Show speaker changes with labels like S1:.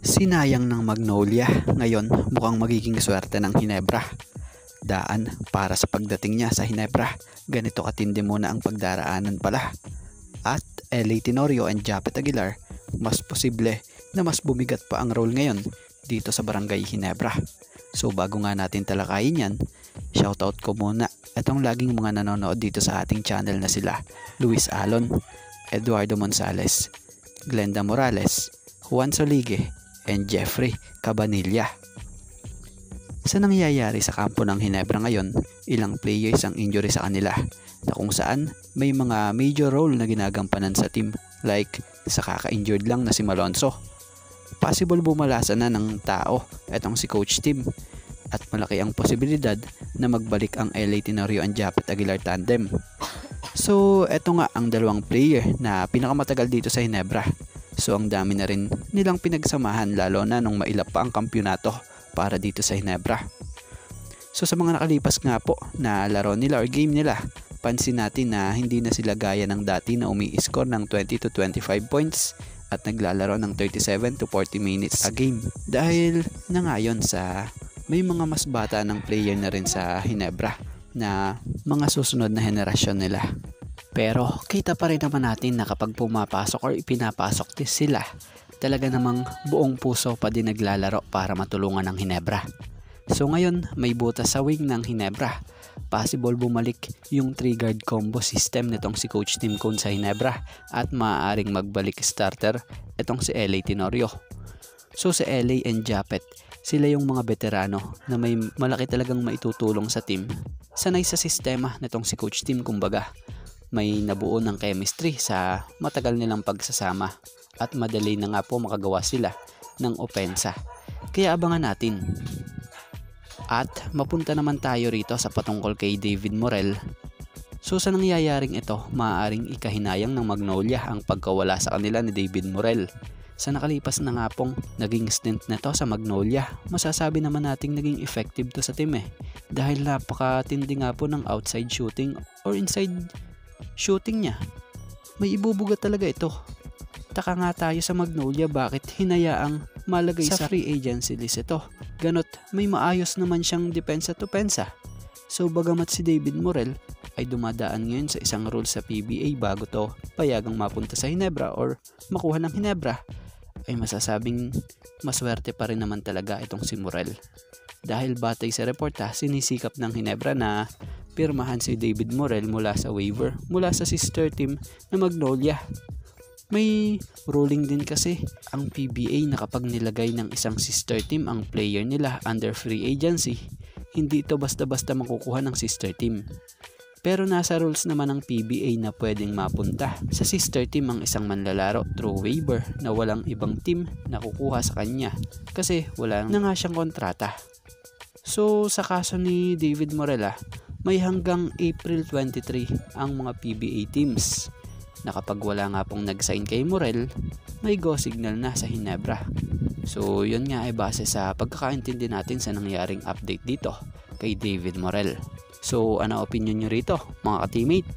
S1: Sinayang ng Magnolia, ngayon mukhang magiging swerte ng Hinebra. Daan para sa pagdating niya sa Hinebra, ganito katindi muna ang pagdaraanan pala. At LA Tenorio and Japet Aguilar, mas posible na mas bumigat pa ang role ngayon dito sa Barangay Hinebra. So bago nga natin talakayin yan, shoutout ko muna itong laging mga nanonood dito sa ating channel na sila Luis Alon, Eduardo Monsales, Glenda Morales, Juan Solige, and Jeffrey Cabanilla. Sa nangyayari sa kampo ng Hinebra ngayon, ilang players ang injury sa kanila na kung saan may mga major role na ginagampanan sa team, like sa kaka-injured lang na si Malonzo. Possible bumalasan na ng tao etong si Coach Tim at malaki ang posibilidad na magbalik ang LA Tenorio and Japet Aguilar tandem. So eto nga ang dalawang player na pinakamatagal dito sa Hinebra. So ang dami na rin nilang pinagsamahan lalo na nung mailap pa ang kampyonato para dito sa Hinebra. So sa mga nakalipas nga po na laro nila or game nila, pansin natin na hindi na sila gaya ng dati na umi-score ng 20 to 25 points at naglalaro ng 37 to 40 minutes a game. Dahil na ngayon sa may mga mas bata ng player na rin sa Hinebra na mga susunod na henerasyon nila. Pero kita pa rin naman natin na kapag pumapasok or ipinapasok sila, talaga namang buong puso pa din naglalaro para matulungan ng Hinebra. So ngayon may butas sa wing ng Hinebra. Possible bumalik yung 3-guard combo system nitong si Coach Tim Cone sa Hinebra at maaaring magbalik starter itong si LA Tenorio. So sa LA and Japet, sila yung mga veterano na may malaki talagang maitutulong sa team. Sanay sa sistema nitong si Coach Tim, kumbaga. May nabuo ng chemistry sa matagal nilang pagsasama at madali na nga po makagawa sila ng opensa. Kaya abangan natin. At mapunta naman tayo rito sa patungkol kay David Morel. So sa nangyayaring ito, maaaring ikahinayang ng Magnolia ang pagkawala sa kanila ni David Morel. Sa nakalipas na nga pong naging stint na to sa Magnolia, masasabi naman nating naging effective to sa team dahil napakatindi nga po ng outside shooting or inside shooting niya. May ibubuga talaga ito. Taka nga tayo sa Magnolia bakit hinayaang malagay sa free agency list ito. Ganot may maayos naman siyang depensa to pensa. So bagamat si David Morel ay dumadaan ngayon sa isang role sa PBA bago to payagang mapunta sa Hinebra or makuha ng Hinebra, ay masasabing maswerte pa rin naman talaga itong si Morel. Dahil batay sa reporta, sinisikap ng Hinebra na pirmahan si David Morel mula sa waiver, mula sa sister team na Magnolia. May ruling din kasi ang PBA na kapag nilagay ng isang sister team ang player nila under free agency, hindi ito basta-basta makukuha ng sister team. Pero nasa rules naman ng PBA na pwedeng mapunta sa sister team ang isang manlalaro through waiver na walang ibang team na kukuha sa kanya kasi wala na nga siyang kontrata. So sa kaso ni David Morel, may hanggang April 23 ang mga PBA teams na kapag wala nga pong nag-sign kay Morel, may go signal na sa Hinebra. So yun nga ay base sa pagkakaintindi natin sa nangyaring update dito kay David Morel. So ano opinion nyo rito mga ka-teammate?